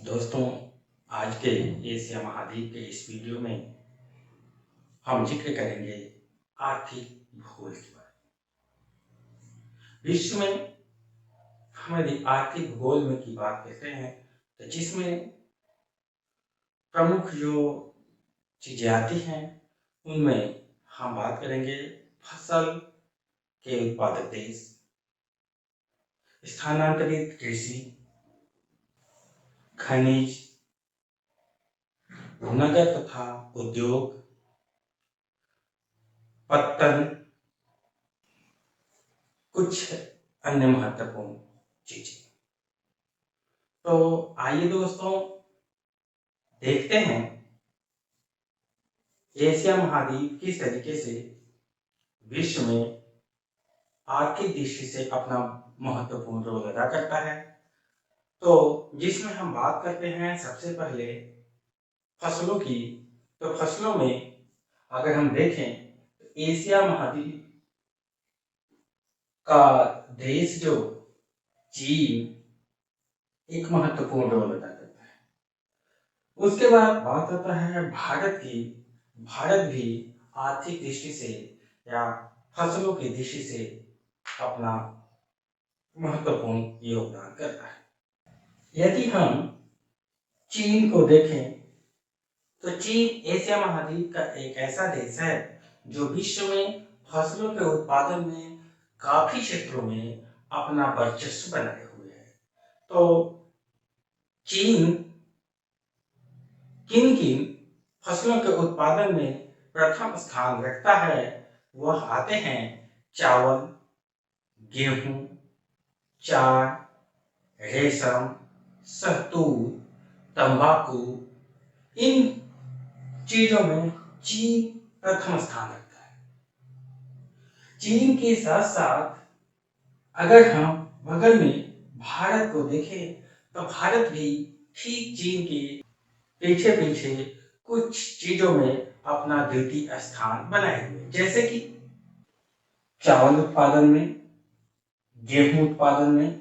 दोस्तों, आज के एशिया महाद्वीप के इस वीडियो में हम जिक्र करेंगे आर्थिक भूगोल के बारे में। विश्व में हमारी आर्थिक भूगोल में की बात करते हैं तो जिसमें प्रमुख जो चीजें आती हैं उनमें हम बात करेंगे फसल के उत्पादक देश, स्थानांतरित कृषि, खनिज, नगर तथा उद्योग, पत्तन, कुछ अन्य महत्वपूर्ण चीजें। तो आइए दोस्तों देखते हैं एशिया महाद्वीप किस तरीके से विश्व में आर्थिक दृष्टि से अपना महत्वपूर्ण रोल अदा करता है। तो जिसमें हम बात करते हैं सबसे पहले फसलों की। तो फसलों में अगर हम देखें तो एशिया महाद्वीप का देश जो चीन एक महत्वपूर्ण रोल अदा करता है। उसके बाद बात आता है भारत की। भारत भी आर्थिक दृष्टि से या फसलों की दृष्टि से अपना महत्वपूर्ण योगदान करता है। यदि हम चीन को देखें तो चीन एशिया महाद्वीप का एक ऐसा देश है जो विश्व में फसलों के उत्पादन में काफी क्षेत्रों में अपना वर्चस्व बनाए हुए है। तो चीन किन किन फसलों के उत्पादन में प्रथम स्थान रखता है वह आते हैं चावल, गेहूं, चाय, रेशम, शहतूत, तंबाकू। इन चीजों में चीन प्रथम स्थान रखता है। चीन के साथ साथ अगर हम बगल में भारत को देखें तो भारत भी ठीक चीन के पीछे पीछे कुछ चीजों में अपना द्वितीय स्थान बनाए हुए, जैसे कि चावल उत्पादन में, गेहूं उत्पादन में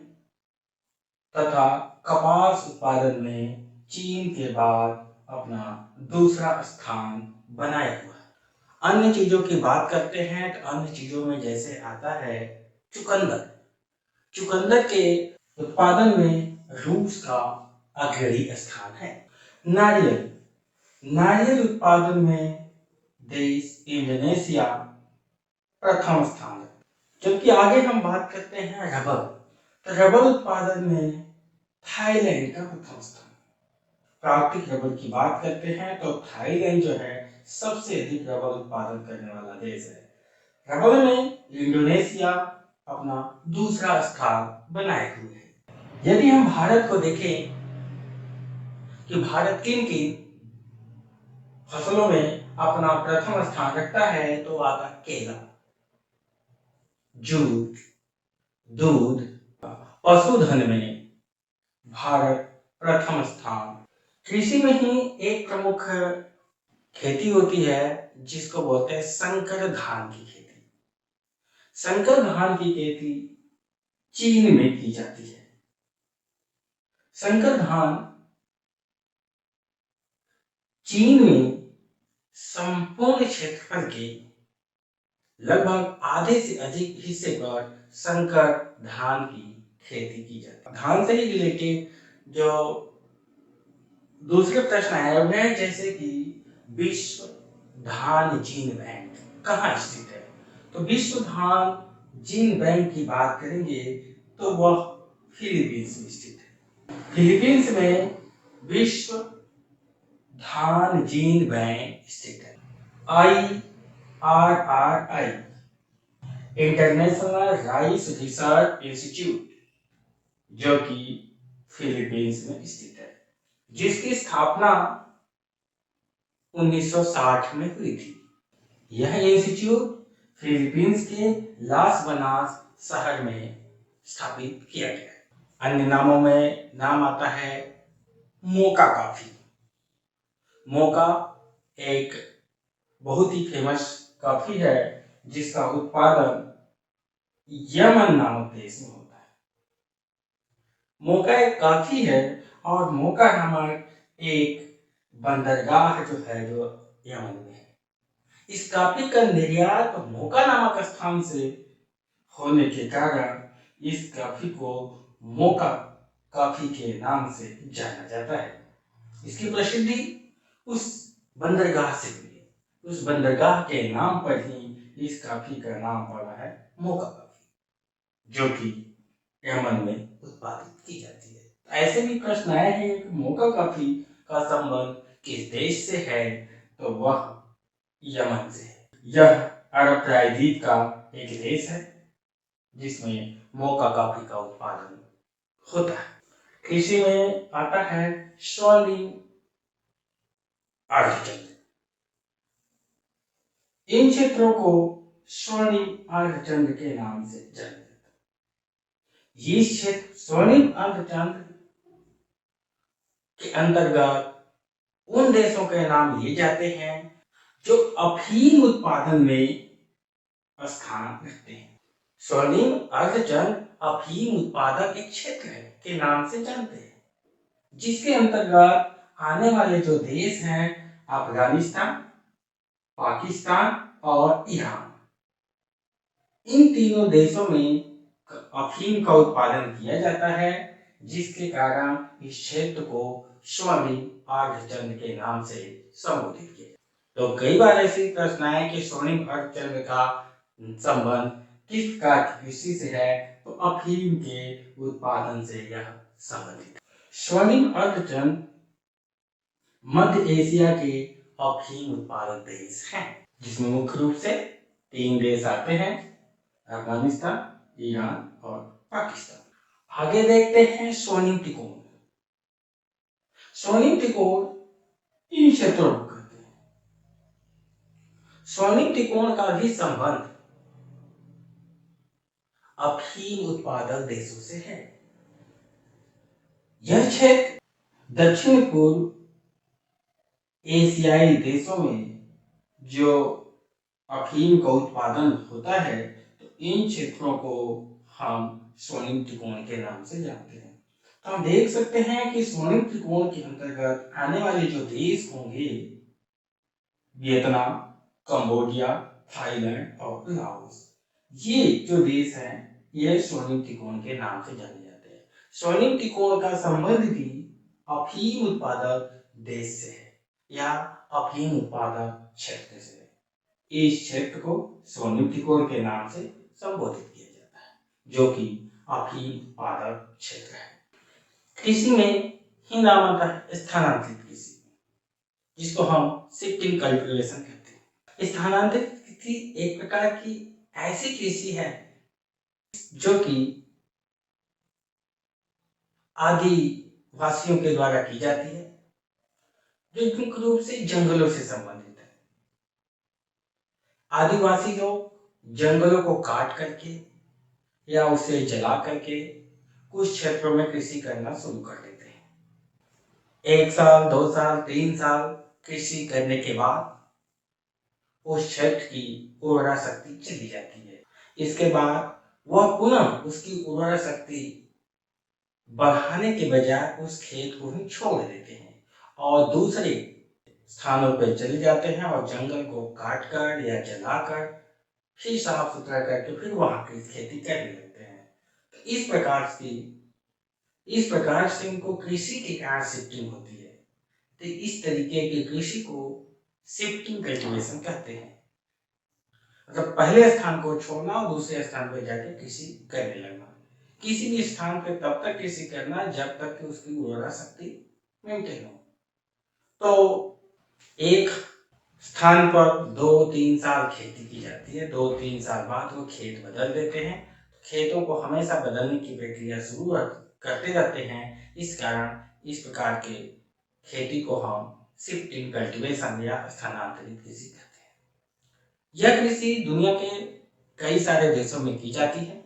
तथा कपास उत्पादन में चीन के बाद अपना दूसरा स्थान बनाया हुआ है। अन्य चीजों की बात करते हैं तो अन्य चीजों में जैसे आता है चुकंदर। चुकंदर के उत्पादन में रूस का अग्रणी स्थान है। नारियल, नारियल उत्पादन में देश इंडोनेशिया प्रथम स्थान है। जबकि आगे हम बात करते हैं रबर, तो रबर उत्पादन में थाईलैंड का प्रथम स्थान। प्राकृतिक रबर की बात करते हैं तो थाईलैंड जो है सबसे अधिक रबर उत्पादन करने वाला देश है। रबर में इंडोनेशिया अपना दूसरा स्थान बनाए हुए है। यदि हम भारत को देखें कि भारत किन किन फसलों में अपना प्रथम स्थान रखता है तो आता केला, जूट, दूध, पशुधन में भारत प्रथम स्थान। कृषि में ही एक प्रमुख खेती होती है जिसको बोलते हैं संकर धान की खेती। संकर धान की खेती चीन में की जाती है। संकर धान चीन में संपूर्ण क्षेत्रफल के लगभग आधे से अधिक हिस्से पर संकर धान की खेती की जाती है। धान से ही रिलेटेड जो दूसरे प्रश्न आए हुए हैं, जैसे कि विश्व धान जीन बैंक कहाँ स्थित है। तो विश्व धान जीन बैंक की बात करेंगे तो वह फिलीपींस में स्थित है। फिलीपींस में विश्व धान जीन बैंक स्थित है। IRRI international rice research institute जो कि फिलीपींस में स्थित है, जिसकी स्थापना 1960 में हुई थी। यह इंस्टीट्यूट फिलीपींस के लास बनास शहर में स्थापित किया गया है। अन्य नामों में नाम आता है मोका कॉफी। मोका एक बहुत ही फेमस कॉफी है जिसका उत्पादन यमन नामक देश में होता है। मोका एक कॉफी है और मोका नामक एक बंदरगाह जो है जो यमन में है। इस कॉफी का निर्यात मोका नामक स्थान से होने के कारण इस कॉफी को मोका कॉफी के नाम से जाना जाता है। इसकी प्रसिद्धि उस बंदरगाह से हुई। उस बंदरगाह के नाम पर ही इस कॉफी का नाम पड़ा है मोका कॉफी, जो कि यमन में उत्पादित की जाती है। ऐसे भी प्रश्न आए हैं कि मोका कॉफी का संबंध किस देश से है, तो वह यमन से है। यह अरब प्रायद्वीप का एक देश है जिसमें मोका कॉफी का उत्पादन होता है। कृषि में आता है स्वर्णिम अर्धचंद्र। इन क्षेत्रों को स्वर्णिम अर्धचंद्र के नाम से जाना जाता है। ये क्षेत्र स्वर्णिम अर्धचंद्र के अंतर्गत उन देशों के नाम लिए जाते हैं जो अफीम उत्पादन में स्थान रखते हैं। स्वर्णिम अर्धचंद्र अफीम उत्पादक एक क्षेत्र है के नाम से जानते हैं, जिसके अंतर्गत आने वाले जो देश हैं अफगानिस्तान, पाकिस्तान और ईरान। इन तीनों देशों में अफीम का उत्पादन किया जाता है, जिसके कारण इस क्षेत्र को स्वर्णिम अर्धचंद्र के नाम से संबोधित किया। तो कई बार ऐसे प्रश्न आए कि स्वर्णिम अर्धचंद्र का संबंध किस प्रकार की कृषि से है, तो अफीम के उत्पादन से यह संबंधित है। स्वर्णिम अर्धचंद्र मध्य एशिया के अफीम उत्पादक देश हैं, जिसमें मुख्य रूप से 3 देश आते हैं, अफगानिस्तान, ईरान और पाकिस्तान। आगे देखते हैं स्वर्णिम त्रिकोण। स्वर्णिम त्रिकोण इन क्षेत्रों को कहते हैं। स्वर्णिम त्रिकोण का भी संबंध अफीम उत्पादक देशों से है। यह क्षेत्र दक्षिण पूर्व एशियाई देशों में जो अफीम का उत्पादन होता है, तो इन क्षेत्रों को हम स्वर्णिम त्रिकोण के नाम से जानते हैं। तो हम देख सकते हैं कि स्वर्णिम त्रिकोण के अंतर्गत आने वाले जो देश होंगे, वियतनाम, कंबोडिया, थाईलैंड और लाओस, ये जो देश हैं ये स्वर्णिम त्रिकोण के नाम से जाने जाते हैं। स्वर्णिम त्रिकोण का संबंध भी अफीम उत्पादक देश से है या अफीम उत्पादक क्षेत्र से है। इस क्षेत्र को स्वर्णिम त्रिकोण के नाम से संबोधित किया जाता है, जो कि अफीम उत्पादक क्षेत्र है। कृषि में ही नाम आता है स्थानांतरित कृषि, जिसको हम शिफ्टिंग कल्टीवेशन कहते हैं। स्थानांतरित कृषि एक प्रकार की ऐसी कृषि है जो कि आदिवासियों के द्वारा की जाती है, जो मुख्य रूप से जंगलों से संबंधित है। आदिवासी लोग जंगलों को काट करके या उसे जला करके कुछ क्षेत्रों में कृषि करना शुरू कर देते हैं। 1 साल, 2 साल, 3 साल कृषि करने के बाद उस क्षेत्र की उर्वरा शक्ति चली जाती है। इसके बाद वह पुनः उसकी उर्वरा शक्ति बढ़ाने के बजाय उस खेत को ही छोड़ देते हैं और दूसरे स्थानों पर चले जाते हैं और जंगल को काट कर या जलाकर फिर साफ सुथरा करके फिर वहां की खेती करने लगते हैं। इस प्रकार से उनको कृषि के कारण शिफ्टिंग होती है। तो इस तरीके की कृषि को शिफ्टिंग कल्टीवेशन कहते हैं। मतलब पहले स्थान को छोड़ना और दूसरे स्थान पर जाकर कृषि करने लगना। किसी भी स्थान पर तब तक कृषि करना जब तक कि उसकी उर्वरा शक्ति मेंटेन हो। तो एक स्थान पर 2-3 साल खेती की जाती है, 2-3 साल बाद वो खेत बदल देते हैं। खेतों को हमेशा बदलने की प्रक्रिया शुरू करते रहते हैं। इस कारण इस प्रकार के खेती को हम शिफ्टिंग कल्टीवेशन या स्थानांतरित कृषि कहते हैं। यह कृषि दुनिया के कई सारे देशों में की जाती है।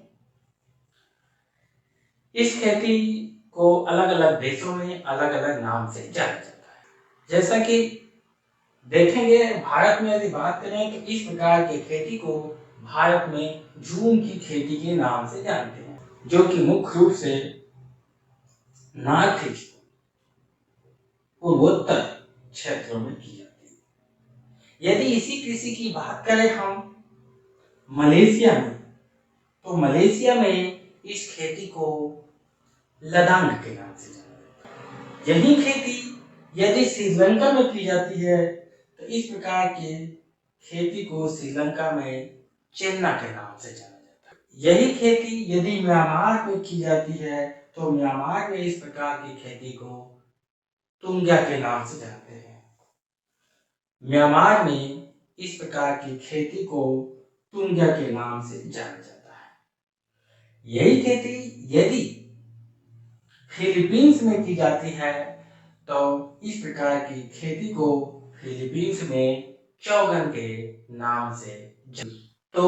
इस खेती को अलग अलग देशों में अलग अलग नाम से जाना जाता है। जैसा कि देखेंगे, भारत में यदि बात करें तो इस प्रकार की खेती को भारत में झूम की खेती के नाम से जानते हैं, जो कि मुख्य रूप से नॉर्थ ईस्ट पूर्वोत्तर क्षेत्रों में की जाती है। यदि इसी कृषि की बात करें हम मलेशिया में, तो मलेशिया में इस खेती को लदांग के नाम से जाना जाता है। यही खेती यदि श्रीलंका में की जाती है तो इस प्रकार की खेती को श्रीलंका में चेन्ना के नाम से जाना जाता है। यही खेती यदि म्यांमार में की जाती है तो म्यांमार में इस प्रकार की खेती को तुंग्या के नाम से जानते हैं। म्यांमार में इस प्रकार की खेती को तुंग्या के नाम से जाना जाता है। यही खेती यदि फिलीपींस में की जाती है तो इस प्रकार की खेती को फिलीपींस में चौगन के नाम से तो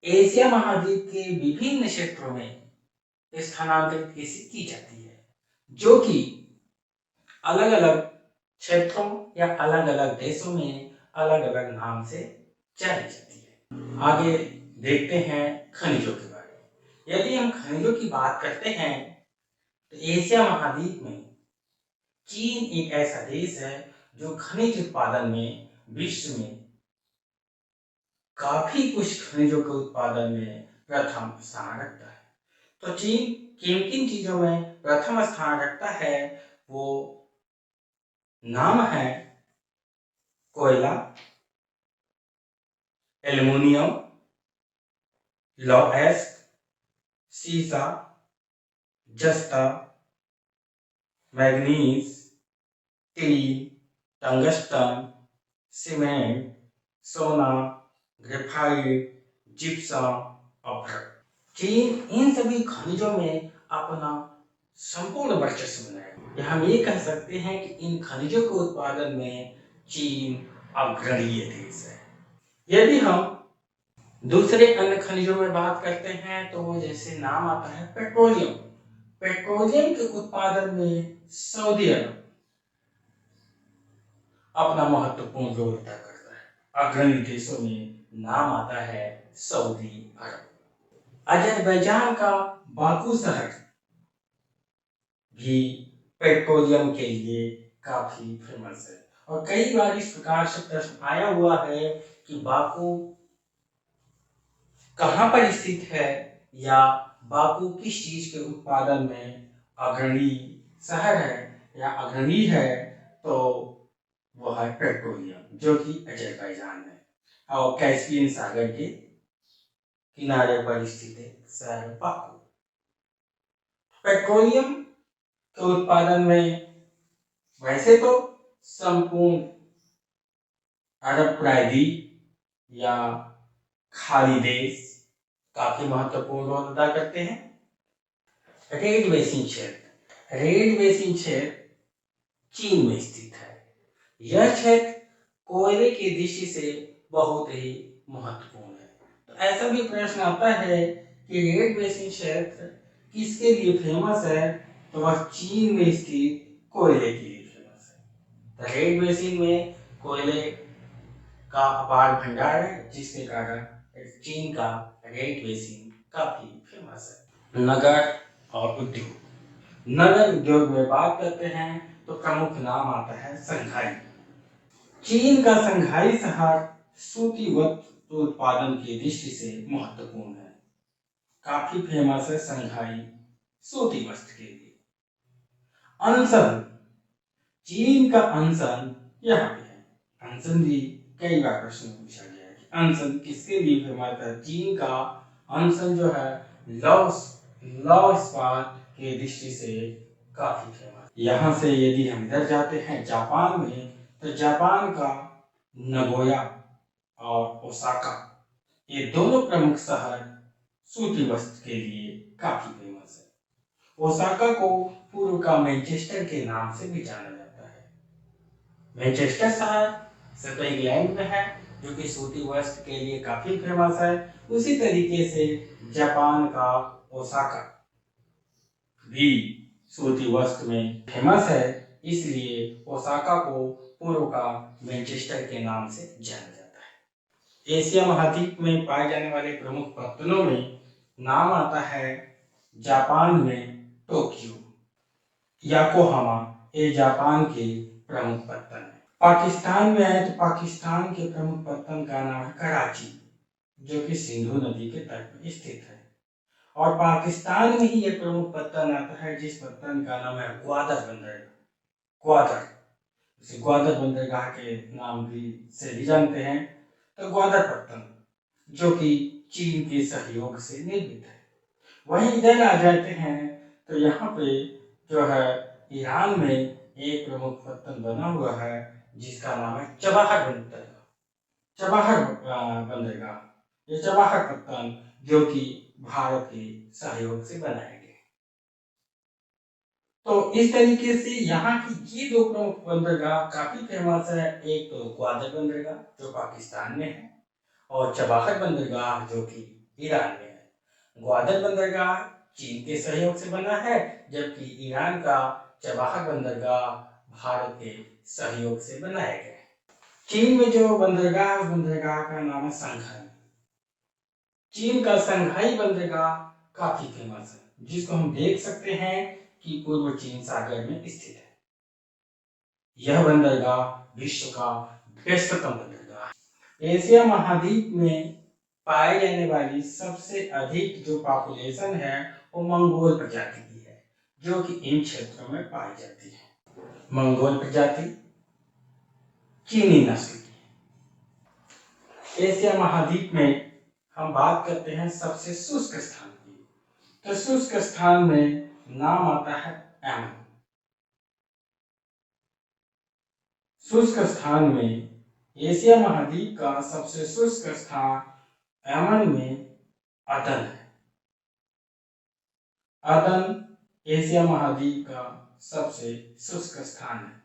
एशिया महाद्वीप के विभिन्न क्षेत्रों में स्थानांतरित कृषि की जाती है, जो कि अलग अलग क्षेत्रों या अलग अलग देशों में अलग अलग नाम से जानी जाती है। आगे देखते हैं खनिजों के बारे में। यदि हम खनिजों की बात करते हैं तो एशिया महाद्वीप में चीन एक ऐसा देश है जो खनिज उत्पादन में विश्व में काफी कुछ खनिजों के उत्पादन में प्रथम स्थान रखता है। तो चीन किन किन चीजों में प्रथम स्थान रखता है, वो नाम है कोयला, एल्युमिनियम, लौह अयस्क, सीसा, जस्ता, मैग्नीज, टीन, टंगस्टन, सीमेंट, सोना, ग्रेफाइट, जिप्सम और चीन इन सभी खनिजों में अपना संपूर्ण वर्चस्व बनाया। हम ये कह सकते हैं कि इन खनिजों के उत्पादन में चीन अग्रणीय देश है। यदि हम दूसरे अन्य खनिजों में बात करते हैं तो जैसे नाम आता है पेट्रोलियम। पेट्रोलियम के उत्पादन में सऊदी अरब अपना महत्वपूर्ण रोल अदा करता है। अग्रणी देशों में नाम आता है सऊदी अरब। अजरबैजान का बाकू शहर भी पेट्रोलियम के लिए काफी फेमस है और कई बार इस प्रकार से प्रश्न आया हुआ है कि बाकू कहाँ पर स्थित है या बाकू किस चीज के उत्पादन में अग्रणी शहर है या अग्रणी है, तो वह है पेट्रोलियम, जो कि अजरबैजान है और कैस्पियन सागर के किनारे पर स्थित है शहर बाकू। पेट्रोलियम के उत्पादन में वैसे तो संपूर्ण अरब प्रायद्वीप या खाड़ी देश काफी महत्वपूर्ण रोल अदा करते हैं। रेड बेसिन क्षेत्र, रेड बेसिन क्षेत्र चीन में स्थित है। यह क्षेत्र कोयले की दृष्टि से बहुत ही महत्वपूर्ण है। तो ऐसा भी प्रश्न आता है कि रेड बेसिन क्षेत्र किसके लिए फेमस है, तो वह चीन में स्थित कोयले के लिए फेमस है। तो रेड बेसिन में कोयले का अपार भंडार है, जिसके कारण चीन का रेड बेसिन काफी फेमस है। नगर और उद्योग, नगर उद्योग में बात करते हैं तो प्रमुख नाम आता है शंघाई। चीन का शंघाई शहर सूती वस्त्र उत्पादन की दृष्टि से महत्वपूर्ण है, काफी फेमस है शंघाई सूती वस्त्र के लिए। अनशन, चीन का अनशन यहाँ पे है। अनशन भी कई बार प्रश्न पूछा गया है कि अनशन किसके लिए फेमस है। चीन का अनशन जो है लौ इस्पात के दृष्टि से काफी फेमस। यहाँ से यदि हम इधर जाते हैं जापान में, तो जापान का नगोया और ओसाका, ये दोनों प्रमुख शहर सूती वस्त्र के लिए काफी फेमस है। ओसाका को पूर्व का मैनचेस्टर के नाम से भी जाना जाता है। मैनचेस्टर शहर से तो इंग्लैंड में है, जो कि सूती वस्त्र के लिए काफी फेमस है। उसी तरीके से जापान का ओसाका भी सूती वस्त्र में फेमस है, इसलिए ओसाका को पूर्व का मैनचेस्टर के नाम से जाना जाता है। एशिया महाद्वीप में पाए जाने वाले प्रमुख पत्तनों में नाम आता है जापान में टोक्यो, याकोहामा ये जापान के प्रमुख पत्तन है। पाकिस्तान में है तो पाकिस्तान के प्रमुख पत्तन का नाम है कराची, जो कि सिंधु नदी के तट पर स्थित है। और पाकिस्तान में ही एक प्रमुख पत्तन आता है जिस पत्तन का नाम है ग्वादर बंदरगाह। ग्वादर, इसे ग्वादर बंदरगाह के नाम भी से भी जानते हैं। तो ग्वादर पत्तन जो कि चीन के सहयोग से निर्मित है। वहीं इधर आ जाते हैं तो यहाँ पे जो है ईरान में एक प्रमुख पत्तन बना हुआ है जिसका नाम है चबाहर बंदरगाह। चबाहर बंदरगाह, ये चबाहर पत्तन जो कि भारत के सहयोग से बनाया गया। तो इस तरीके से यहाँ की ये दो प्रमुख बंदरगाह काफी फेमस है। एक तो ग्वादर बंदरगाह जो पाकिस्तान में है और चबाहर बंदरगाह जो कि ईरान में है। ग्वादर बंदरगाह चीन के सहयोग से बना है, जबकि ईरान का चबाहर बंदरगाह भारत के सहयोग से बनाया गया है। चीन में जो बंदरगाह है उस बंदरगाह का नाम है संघाई। चीन का संघाई बंदरगाह काफी फेमस है, जिसको हम देख सकते हैं कि पूर्व चीन सागर में स्थित है। यह बंदरगाह विश्व का व्यस्ततम बंदरगाह है। एशिया महाद्वीप में पाई जाने वाली सबसे अधिक जो पॉपुलेशन है वो मंगोल प्रजाति की है, जो कि इन क्षेत्रों में पाई जाती है। मंगोल प्रजाति चीनी नस्ल की है। एशिया महाद्वीप में हम बात करते हैं सबसे शुष्क स्थान की, तो शुष्क स्थान में नाम आता है यमन। शुष्क स्थान में एशिया महाद्वीप का सबसे शुष्क स्थान यमन में अदन है। अदन एशिया महाद्वीप का सबसे शुष्क स्थान है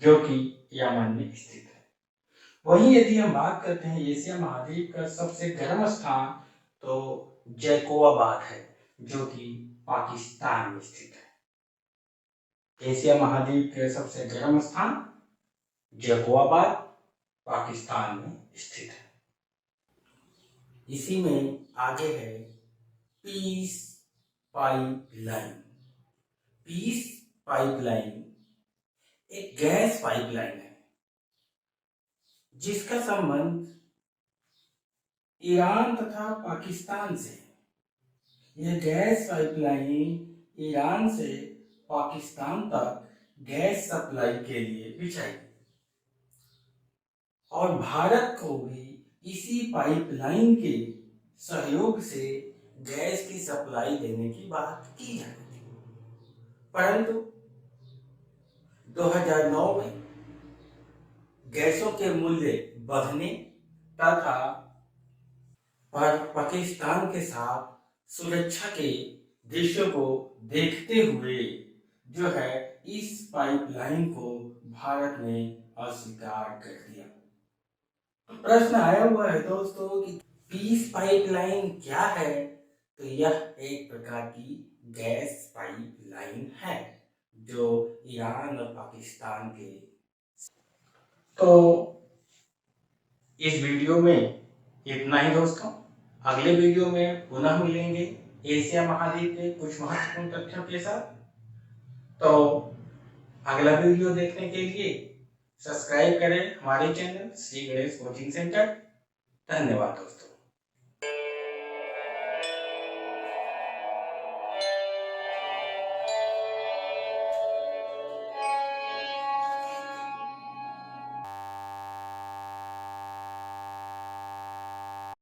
जो कि यमन में स्थित है। वहीं यदि हम बात करते हैं एशिया महाद्वीप का सबसे गर्म स्थान तो जैकोबाबाद है जो कि पाकिस्तान में स्थित है। एशिया महाद्वीप के सबसे गर्म स्थान जैकोबाबाद पाकिस्तान में स्थित है। इसी में आगे है पीस पाइपलाइन। पीस पाइपलाइन एक गैस पाइपलाइन है जिसका संबंध ईरान तथा पाकिस्तान से है। यह गैस पाइपलाइन ईरान से पाकिस्तान तक गैस सप्लाई के लिए बिछाई और भारत को भी इसी पाइपलाइन के सहयोग से गैस की सप्लाई देने की बात की है। परंतु 2009 में गैसों के मूल्य बढ़ने तथा पाकिस्तान के साथ सुरक्षा के दृश्यों को देखते हुए जो है इस पाइपलाइन को भारत ने अस्वीकार कर दिया। तो प्रश्न आया हुआ है दोस्तों कि पीस पाइपलाइन क्या है? तो यह एक प्रकार की गैस पाइपलाइन है जो ईरान और पाकिस्तान के। तो इस वीडियो में इतना ही दोस्तों। अगले वीडियो में पुनः मिलेंगे एशिया महाद्वीप के कुछ महत्वपूर्ण तथ्यों के साथ। तो अगला वीडियो देखने के लिए सब्सक्राइब करें हमारे channel Shri Ganesh coaching centre. धन्यवाद दोस्तों।